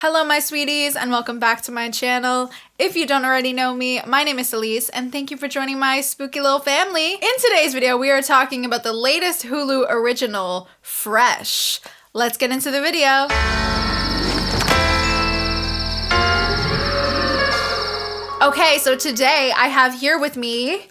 Hello my sweeties and welcome back to my channel. If you don't already know me, my name is Elise and thank you for joining my spooky little family. In today's video, we are talking about the latest Hulu original, Fresh. Let's get into the video. Okay, so today I have here with me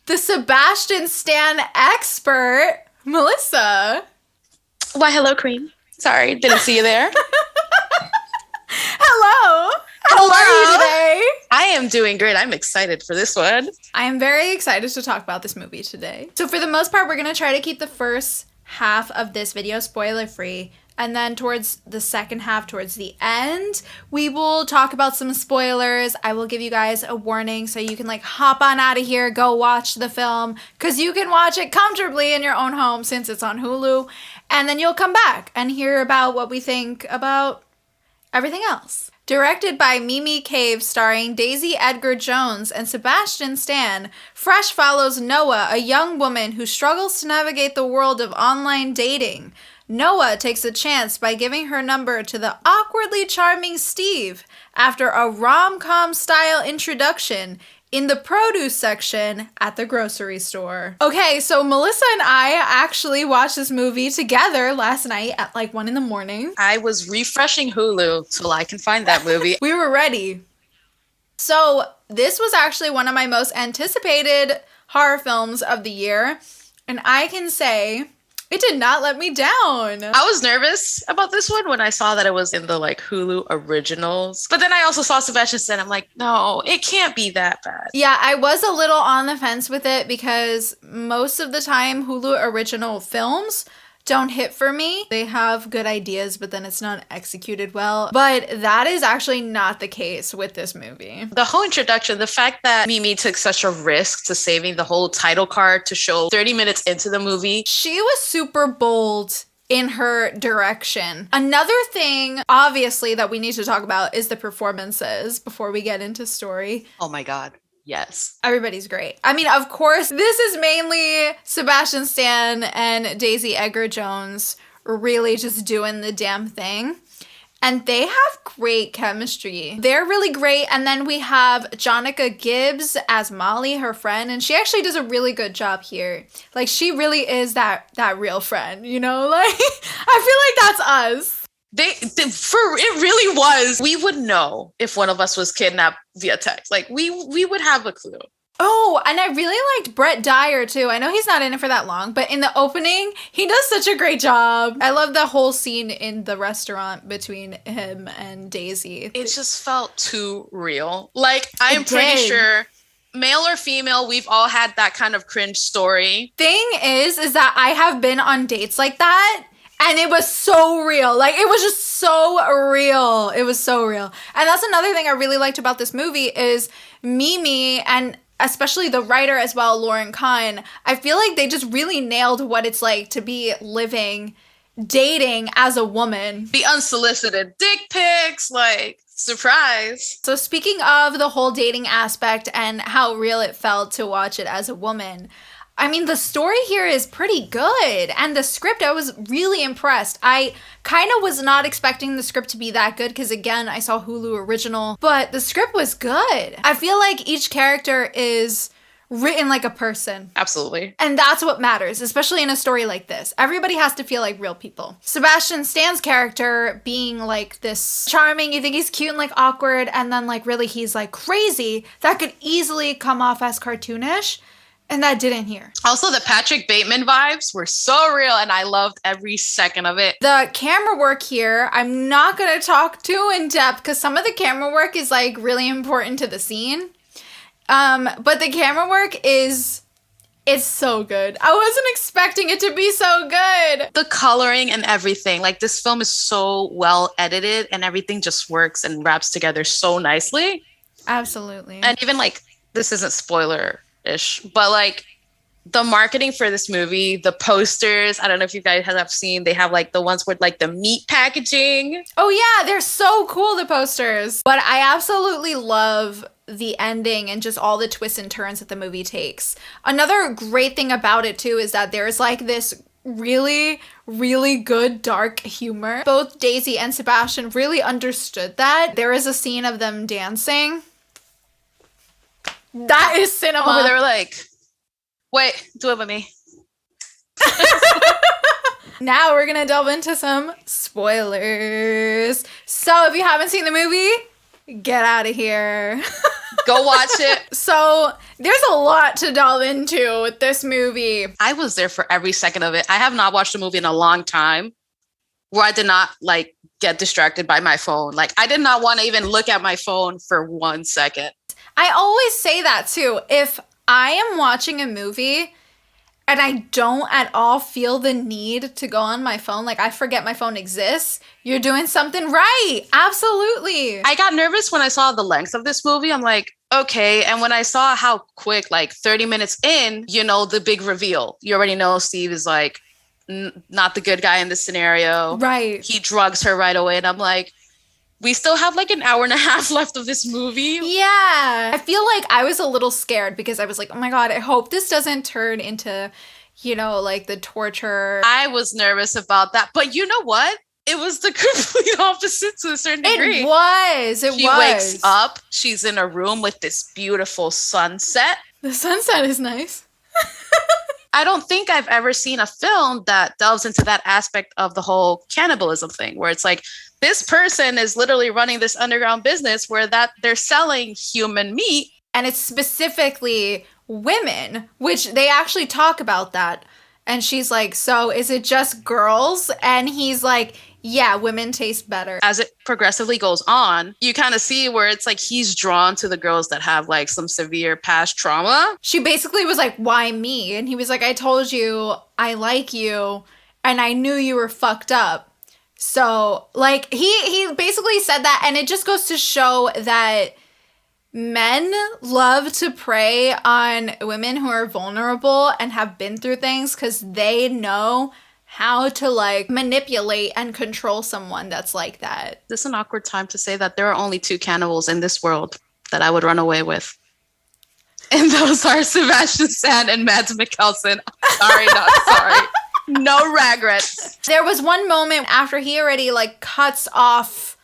the Sebastian Stan expert, Melissa. Why, hello, Cream. Sorry, didn't see you there. Hello. How are you today? I am doing great. I'm excited for this one. I am very excited to talk about this movie today. So for the most part, we're going to try to keep the first half of this video spoiler-free. And then towards the second half, towards the end, we will talk about some spoilers. I will give you guys a warning so you can like hop on out of here, go watch the film, because you can watch it comfortably in your own home since it's on Hulu. And then you'll come back and hear about what we think about everything else. Directed by Mimi Cave, starring Daisy Edgar Jones and Sebastian Stan, Fresh follows Noah, a young woman who struggles to navigate the world of online dating. Noah takes a chance by giving her number to the awkwardly charming Steve after a rom-com style introduction in the produce section at the grocery store. Okay, so Melissa and I actually watched this movie together last night at like 1 in the morning. I was refreshing Hulu till I can find that movie. We were ready. So this was actually one of my most anticipated horror films of the year. And I can say it did not let me down. I was nervous about this one when I saw that it was in the like Hulu originals. But then I also saw Sebastian Stan. I'm like, no, it can't be that bad. Yeah, I was a little on the fence with it because most of the time Hulu original films don't hit for me. They have good ideas, but then it's not executed well. But that is actually not the case with this movie. The whole introduction, the fact that Mimi took such a risk to saving the whole title card to show 30 minutes into the movie. She was super bold in her direction. Another thing, obviously, that we need to talk about is the performances before we get into story. Oh my God. Yes. Everybody's great. I mean, of course, this is mainly Sebastian Stan and Daisy Edgar Jones really just doing the damn thing. And they have great chemistry. They're really great. And then we have Jonica Gibbs as Molly, her friend. And she actually does a really good job here. Like, she really is that real friend, you know? Like, I feel like that's us. It really was. We would know if one of us was kidnapped via text. Like we would have a clue. Oh, and I really liked Brett Dyer too. I know he's not in it for that long, but in the opening, he does such a great job. I love the whole scene in the restaurant between him and Daisy. It just felt too real. Like I'm pretty sure, male or female, we've all had that kind of cringe story. Thing is that I have been on dates like that. And it was so real. Like, it was just so real. It was so real. And that's another thing I really liked about this movie is Mimi and especially the writer as well, Lauren Kahn. I feel like they just really nailed what it's like to be living, dating as a woman. The unsolicited dick pics, like, surprise. So speaking of the whole dating aspect and how real it felt to watch it as a woman, I mean, the story here is pretty good. And the script, I was really impressed. I kind of was not expecting the script to be that good because, again, I saw Hulu Original. But the script was good. I feel like each character is written like a person. Absolutely. And that's what matters, especially in a story like this. Everybody has to feel like real people. Sebastian Stan's character being like this charming, you think he's cute and like awkward, and then like really he's like crazy, that could easily come off as cartoonish. And that didn't here. Also, the Patrick Bateman vibes were so real, and I loved every second of it. The camera work here, I'm not going to talk too in depth because some of the camera work is like really important to the scene. But the camera work it's so good. I wasn't expecting it to be so good. The coloring and everything, like this film is so well edited and everything just works and wraps together so nicely. Absolutely. And even like, this isn't spoiler-ish, but like the marketing for this movie, the posters, I don't know if you guys have seen, they have like the ones with like the meat packaging. Oh yeah, they're so cool, the posters. But I absolutely love the ending and just all the twists and turns that the movie takes. Another great thing about it too is that there's like this really, really good dark humor. Both Daisy and Sebastian really understood that. There is a scene of them dancing. That is cinema. Oh, they were like, wait, do it with me. Now we're gonna delve into some spoilers. So if you haven't seen the movie, get out of here. Go watch it. So there's a lot to delve into with this movie. I was there for every second of it. I have not watched a movie in a long time where I did not like get distracted by my phone. Like I did not want to even look at my phone for 1 second. I always say that too. If I am watching a movie and I don't at all feel the need to go on my phone, like I forget my phone exists, you're doing something right. Absolutely. I got nervous when I saw the length of this movie. I'm like, okay. And when I saw how quick, like 30 minutes in, you know, the big reveal, you already know Steve is like not the good guy in this scenario. Right. He drugs her right away. And I'm like, we still have like an hour and a half left of this movie. Yeah. I feel like I was a little scared because I was like, oh my God, I hope this doesn't turn into, you know, like the torture. I was nervous about that. But you know what? It was the complete opposite to a certain degree. It was. She wakes up. She's in a room with this beautiful sunset. The sunset is nice. I don't think I've ever seen a film that delves into that aspect of the whole cannibalism thing, where it's like this person is literally running this underground business where that they're selling human meat. And it's specifically women, which they actually talk about that. And she's like, so is it just girls? And he's like, yeah, women taste better. As it progressively goes on, you kind of see where it's like he's drawn to the girls that have like some severe past trauma. She basically was like, why me? And he was like, I told you I like you and I knew you were fucked up. So like he basically said that, and it just goes to show that men love to prey on women who are vulnerable and have been through things because they know how to like manipulate and control someone that's like that. This is an awkward time to say that there are only 2 cannibals in this world that I would run away with. And those are Sebastian Stan and Mads Mikkelsen. Sorry, not sorry. No regrets. There was one moment after he already like cuts off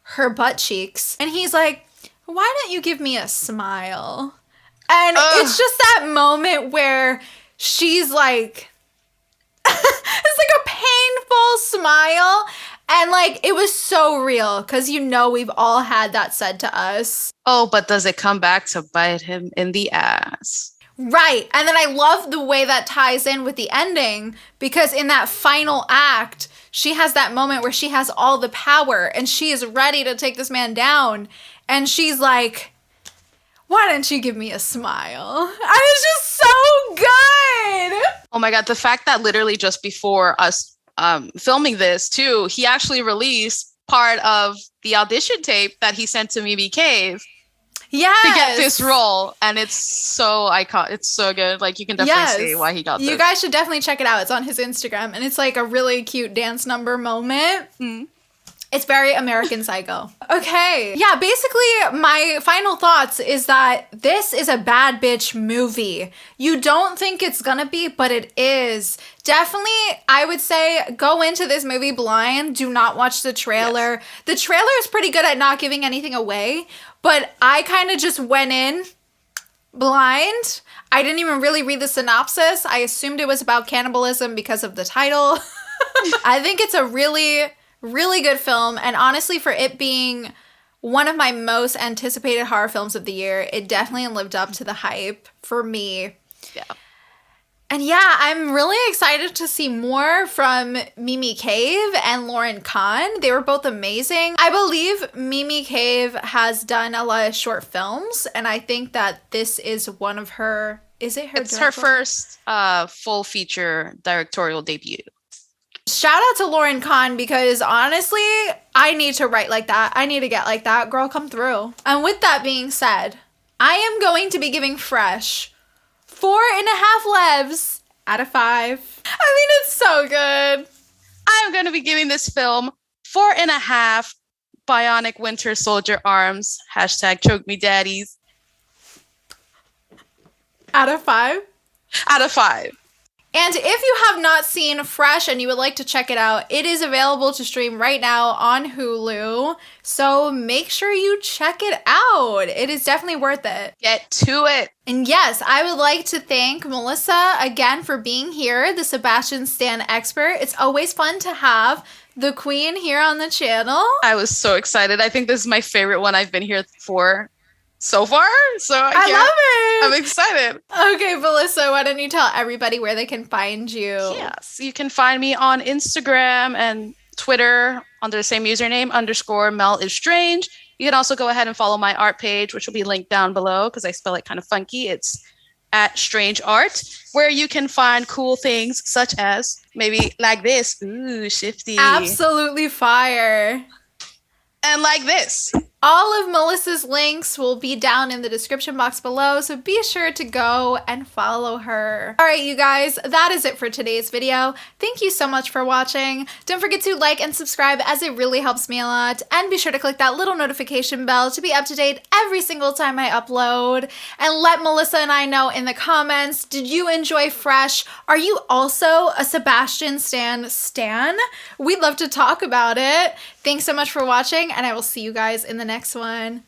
her butt cheeks and he's like, why don't you give me a smile? And it's just that moment where she's like, it's like a painful smile. And like, it was so real because, you know, we've all had that said to us. Oh, but does it come back to bite him in the ass? Right. And then I love the way that ties in with the ending because in that final act, she has that moment where she has all the power and she is ready to take this man down. And she's like, why don't you give me a smile? And it's just so good. Oh my God. The fact that literally just before us filming this too, he actually released part of the audition tape that he sent to Mimi Cave. Yes. To get this role. And it's so iconic. It's so good. Like you can definitely see why he got this. You guys should definitely check it out. It's on his Instagram. And it's like a really cute dance number moment. It's very American Psycho. Okay. Yeah, basically my final thoughts is that this is a bad bitch movie. You don't think it's gonna be, but it is. Definitely, I would say go into this movie blind. Do not watch the trailer. Yes. The trailer is pretty good at not giving anything away, but I kind of just went in blind. I didn't even really read the synopsis. I assumed it was about cannibalism because of the title. I think it's a really good film, and honestly, for it being one of my most anticipated horror films of the year, it definitely lived up to the hype for me. Yeah. And yeah, I'm really excited to see more from Mimi Cave and Lauren Kahn. They were both amazing. I believe Mimi Cave has done a lot of short films, and I think that this is one of her, is it her? It's her first full feature directorial debut. Shout out to Lauren Kahn because honestly, I need to write like that. I need to get like that. Girl, come through. And with that being said, I am going to be giving Fresh 4.5 levs out of 5. I mean, it's so good. I'm going to be giving this film 4.5 bionic winter soldier arms. # choke me daddies. Out of 5? Out of 5. And if you have not seen Fresh and you would like to check it out, it is available to stream right now on Hulu. So make sure you check it out. It is definitely worth it. Get to it. And yes, I would like to thank Melissa again for being here, the Sebastian Stan expert. It's always fun to have the queen here on the channel. I was so excited. I think this is my favorite one I've been here for so far. So I love it. I'm excited. Okay, Melissa, why don't you tell everybody where they can find you? Yes, you can find me on Instagram and Twitter under the same username _Mel is Strange. You can also go ahead and follow my art page, which will be linked down below because I spell it kind of funky. It's at Strange Art, where you can find cool things such as maybe like this. Ooh, shifty. Absolutely fire. And like this. All of Melissa's links will be down in the description box below, so be sure to go and follow her. All right, you guys, that is it for today's video. Thank you so much for watching. Don't forget to like and subscribe as it really helps me a lot. And be sure to click that little notification bell to be up to date every single time I upload. And let Melissa and I know in the comments, did you enjoy Fresh? Are you also a Sebastian Stan? We'd love to talk about it. Thanks so much for watching, and I will see you guys in the next one.